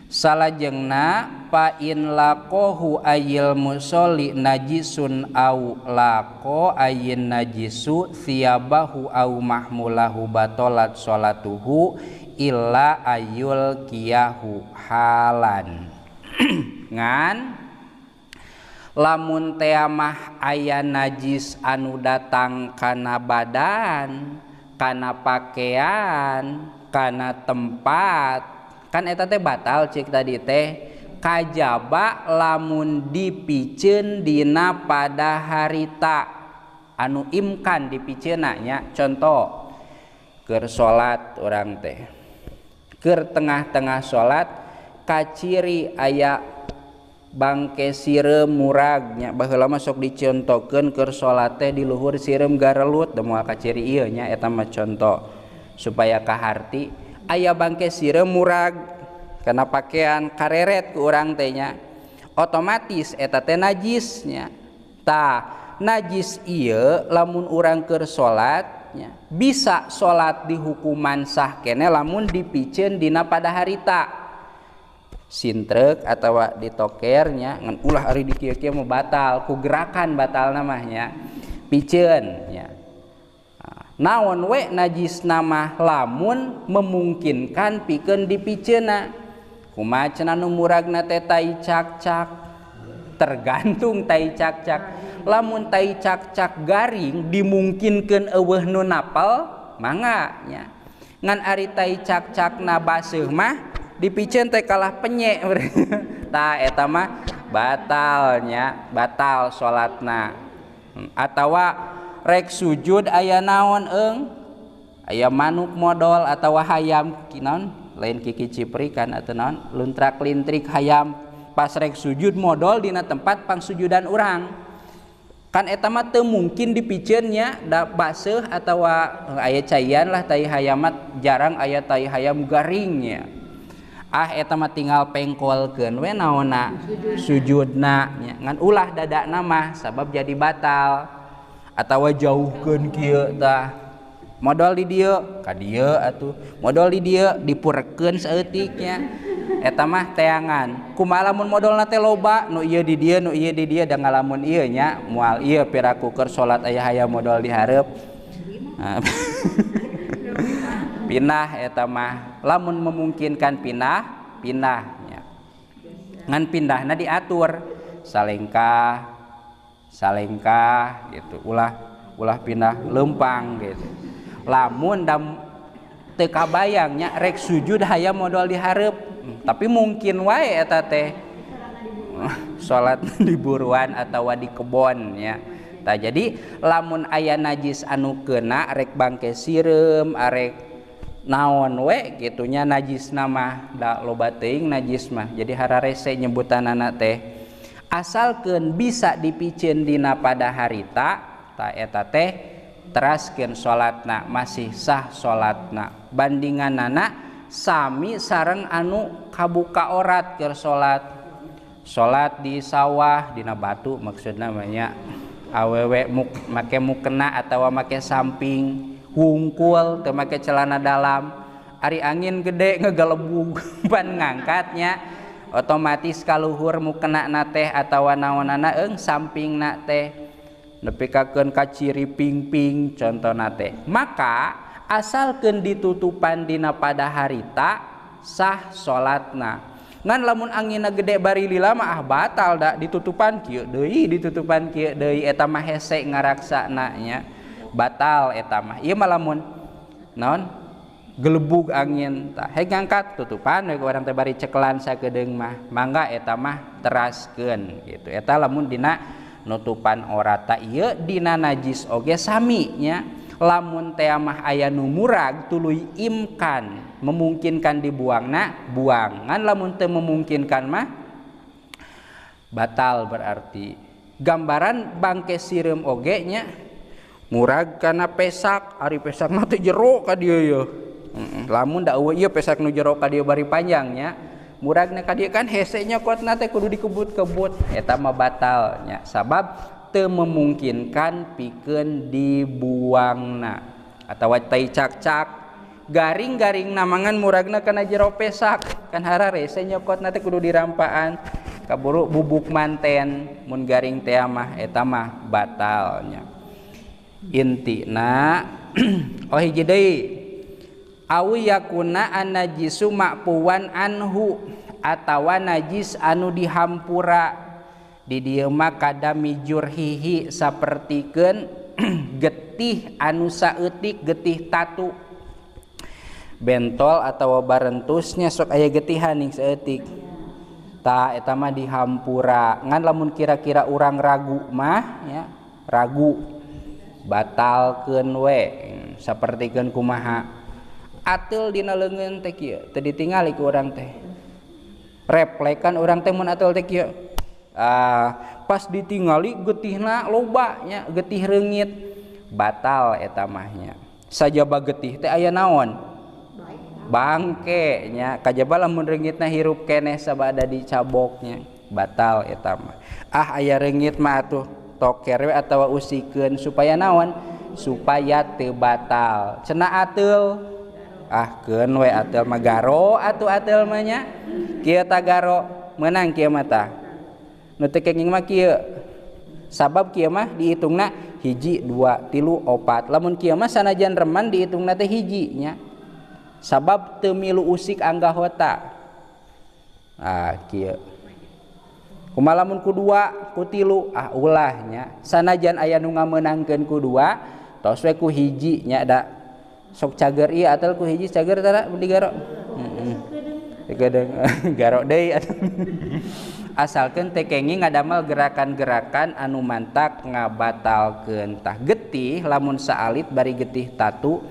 salajengna fa in laqahu ayil musolli najisun au laqo ayin najisu thiyabahu au mahmulahu batolat sholatuhu illa ayul kiyahu halan. Ngan lamun teamah aya najis anu datang kana badan, kana pakaian, kana tempat, kan eta teh batal cik tadi teh kajaba lamun dipikeun dina pada harita anu imkan dipikeunna nya. Contoh keur salat urang teh keur tengah-tengah salat kaciri aya bangke sireum muragnya baheula mah sok dicontohkeun keur salat teh di luhur sireum garelut da moal kaciri ieu nya eta mah contoh supaya kaharti aya bangke sireum murag kana pakaian kareret ku urang teh nya otomatis eta teh najisnya. Tah najis ieu lamun urang keur salat nya bisa salat di hukuman sah keneh lamun dipikeun dina pada harita sintrek atawa ditokernya ngan ulah ari di kieu-kieu mah batal ku gerakan batal namanya piceun nya. Naon we najis nama lamun memungkinkan pikeun dipiceuna kumaha cenah nu muragna teh tai cak-cak tergantung tai cak-cak lamun tai cak-cak garing dimungkinkeun eueuh nu napal mangga nya ngan ari tai cak-cakna baseuh mah dipikeun teh kalah penyek tah eta mah batalnya batal salatna. Atawa rek sujud aya naon aya manuk modal atawa hayam kinaon lain kiki cipri kan atau naon luntrak lintrik hayam pas rek sujud modal dina tempat pangsujudan urang kan eta mah teu mungkin dipikeun nya da baseuh atawa aya caian lah tai hayamat jarang aya tai hayam garingnya. Eta mah tinggal pengkolkeun we naonna sujudna nya ngan ulah dadana mah sabab jadi batal atawa jauhkeun kieu tah modal di dieu ka dieu atuh modal di dieu dipurekeun saeutik nya eta mah teangan kumaha lamun modalna teh loba nu ieu di dieu nu ieu di dieu da ngalamun ieu nya moal ieu piraku keur salat aya hayam modal di hareup pinah eta mah lamun memungkinkan pinahnya ngan pindahna diatur salengkah gitu ulah pindah lempang gitu lamun teu kabayangnya rek sujud hayam modal di hareup tapi mungkin wae eta teh salat di buruan atawa di kebon nya. Tah jadi lamun aya najis anu keuna rek bangke sireum arek naon we gitunya najis nama da loba teuing najis mah jadi hararese nyebutanana teh asalkeun bisa dipikeun dina pada harita ta eta teh teraskeun salatna masih sah salatna bandinganana sami sareng anu kabuka orat keur salat di sawah dina batu maksudna nya awewe make mukena atawa make samping hungkul teu make celana dalam ari angin gede ngegalebug ban ngangkatnya otomatis kaluhur mukena na teh atawa naonana sampingna teh nepikakeun ka ciri pingping contona teh maka asalkeun ditutupan dina pada harita sah salatna ngan lamun anginna gede bari lila mah batal da ditutupan kieu deui eta mah hese ngaraksana nya batal eta mah ieu mah lamun naon gelebug angin tah he ngangkat tutupan we urang teh bari cekelan sakedeung mah mangga eta mah teraskeun gitu eta lamun dina nutupan orat tah ieu dina najis oge sami nya lamun teh mah aya nu murag tuluy imkan memungkinkan dibuangna buang ngan lamun teu memungkinkan mah batal berarti gambaran bangke sireum oge nya murag kana pesak ari pesak mah teh jero ka dieu ye lamun da eueuh ieu pesak nu jero ka dieu bari panjangnya muragna ka dieu kan hese nya kuatna teh kudu dikebut-kebut eta mah batal nya sabab teu memungkinkan pikeun dibuangna atawa tai cak-cak garing-garing namangan muragna kana jero pesak kan harare nyokot nanti kudu dirampaan kaburu bubuk manten mun garing teh mah eta mah batalnya intina oh hiji deui awi yakuna an-najisu ma'puwan anhu atawa najis anu dihampura di dieu mah kadami jurhihi sapertikeun getih anu saeutik getih tatu bentol atawa barentusnya sok aya getihan ning saeutik ta eta mah dihampura ngan lamun kira-kira urang ragu mah ya ragu batalkeun we sapertikeun kumaha ateul dina leungeun teh kieu teu ditingali ku urang teh replekan urang teh mun ateul teh kieu pas ditingali getihna loba nya getih reungit batal eta mah nya sajaba getih teh aya naon bangke nya kajaba lamun reungitna hirup keneh sabada dicaboknya batal eta mah aya reungit mah atuh toker we atawa usikeun supaya naon supaya teu batal cenah ateul keun we ateul mah garo atuh ateul mah nya kieu ta garo meunang kieu mah tah nu teu kenging mah kieu sabab kieu mah dihitungna 1 2 3 4 lamun kieu mah sanajan reman dihitungna teh hiji nya sabab teu milu usik anggahota kieu kumaha lamun ku 2 ku 3 ulah nya sanajan aya nu ngameunangkeun ku 2 tos we ku hiji nya da sok cager ieu atel ku hiji cager tara di garo garo deui asalkeun teu kenging ngadamel gerakan-gerakan anu mantak ngabatalkeun tah getih lamun saalit bari getih tatu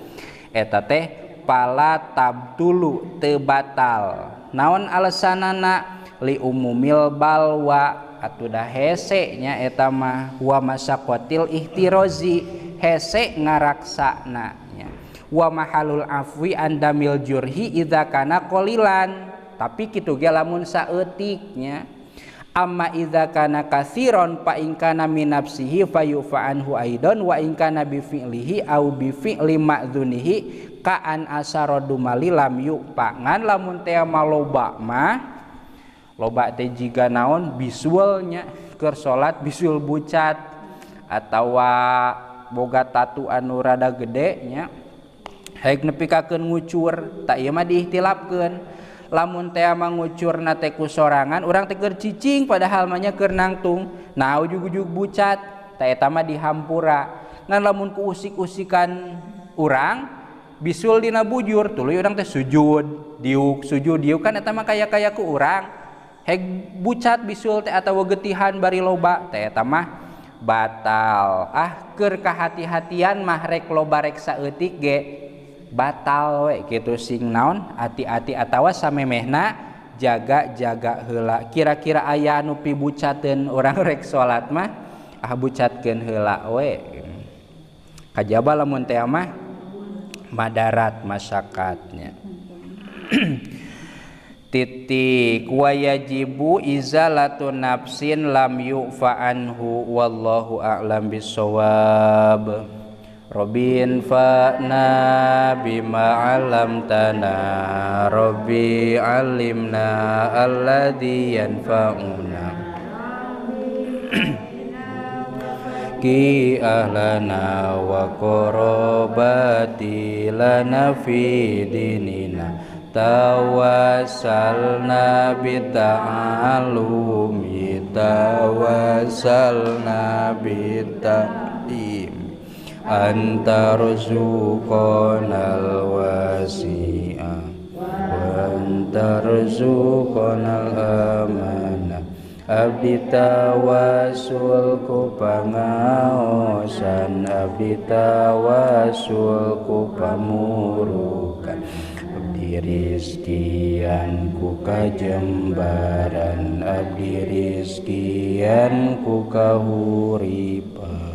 eta teh pala tabtulu teu batal naon alesanana li umumil balwa atuh da hese nya eta mah wa masaqatil ihtirozi hese ngaraksana nya wa mahalul afwi andamil jurhi idza kana qalilan tapi kitu ge lamun saeutik nya amma idza kana katsiron fa in kana min nafsihi fayufa anhu aidon wa in kana bi fi'lihi au bi fi'li ma'dzunihi kaan asaradu mali lam yupa ngan lamun teh maloba mah loba teh jiga naon bisulnya keur salat bisul bucat atawa boga tatu anu rada gede nya haek nepikakeun ngucur tak ieu mah diihtilapkeun lamun teh mah ngucurna teh ku sorangan urang teh keur cicing padahal mah nya keur nangtung nah ujug-ujug bucat tah eta mah dihampura ngan lamun ku usik-usikan urang bisul dina bujur tuluy urang teh sujud diuk kan eta mah kaya-kaya ku urang heg bucat bisul teh atawa getihan bari loba teh eta mah batal keur kahati-hatian mah rek loba rek saeutik ge batal we kitu sing naon hati-hati atawa samemehna jaga-jaga heula kira-kira aya anu pibucateun urang rek salat mah bucatkeun heula we kajaba lamun teh mah madarat masyakatnya titik wa yajibu izalatu nafsin lam yu'fa anhu wallahu a'lam bissawab Rabbin fa'na bima 'allamtana Rabbi 'allimna alladzi yanfa'una ki ahlana wa qarabati lana fi dinina tawassalna bita'allumi tawassalna bita'lim anta ruzuqanal wasi'a wa anta ruzuqanal amanah abdi tawasul ku pangaosan abdi tawasul ku pamurukan abdi rizkian ku kajembaran abdi rizkian ku kahuripan